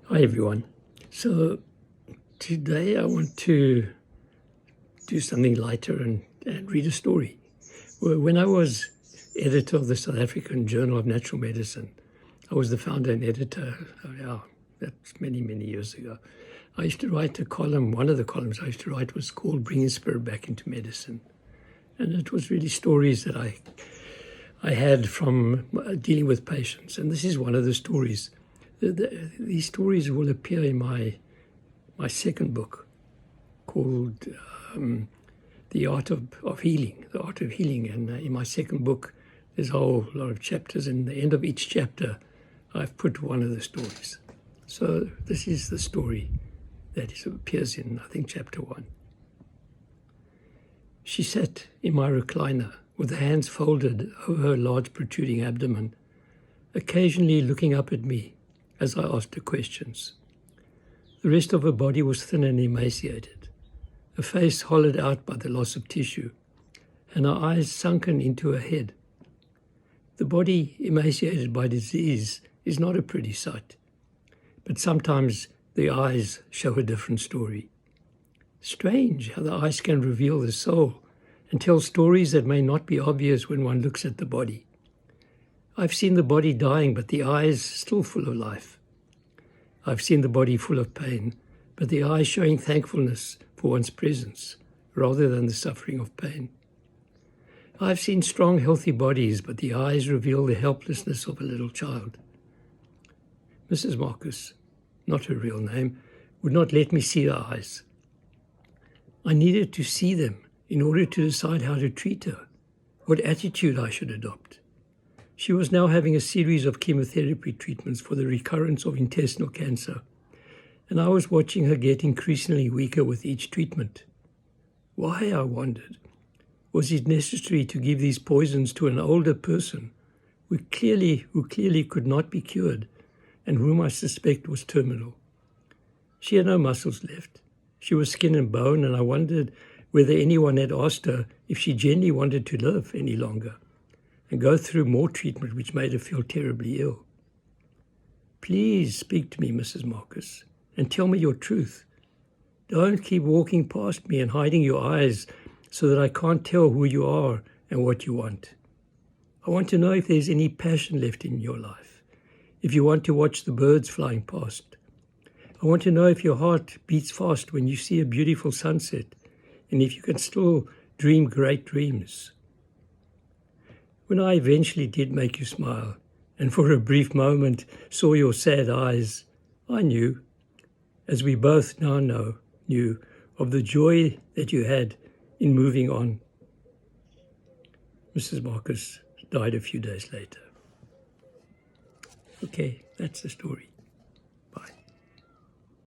Hi everyone. So today I want to do something lighter and read a story. When I was editor of the South African Journal of Natural Medicine, I was the founder and editor. That's many, many years ago. I used to write a column. One of the columns I used to write was called Bringing Spirit Back into Medicine. And it was really stories that I had from dealing with patients. And this is one of the stories. These stories will appear in my second book called The Art of Healing, The Art of Healing. And in my second book, there's a whole lot of chapters. And at the end of each chapter, I've put one of the stories. So this is the story that appears in, I think, chapter 1. She sat in my recliner with her hands folded over her large protruding abdomen, occasionally looking up at me as I asked her questions. The rest of her body was thin and emaciated, her face hollowed out by the loss of tissue, and her eyes sunken into her head. The body emaciated by disease is not a pretty sight, but sometimes the eyes show a different story. Strange how the eyes can reveal the soul and tell stories that may not be obvious when one looks at the body. I've seen the body dying, but the eyes still full of life. I've seen the body full of pain, but the eyes showing thankfulness for one's presence rather than the suffering of pain. I've seen strong, healthy bodies, but the eyes reveal the helplessness of a little child. Mrs. Marcus, not her real name, would not let me see her eyes. I needed to see them in order to decide how to treat her, what attitude I should adopt. She was now having a series of chemotherapy treatments for the recurrence of intestinal cancer, and I was watching her get increasingly weaker with each treatment. Why, I wondered, was it necessary to give these poisons to an older person who clearly could not be cured and whom I suspect was terminal? She had no muscles left. She was skin and bone, and I wondered whether anyone had asked her if she genuinely wanted to live any longer and go through more treatment which made her feel terribly ill. Please speak to me, Mrs. Marcus, and tell me your truth. Don't keep walking past me and hiding your eyes so that I can't tell who you are and what you want. I want to know if there's any passion left in your life, if you want to watch the birds flying past. I want to know if your heart beats fast when you see a beautiful sunset, and if you can still dream great dreams. When I eventually did make you smile, and for a brief moment saw your sad eyes, I knew, as we both now knew, of the joy that you had in moving on. Mrs. Marcus died a few days later. Okay, that's the story.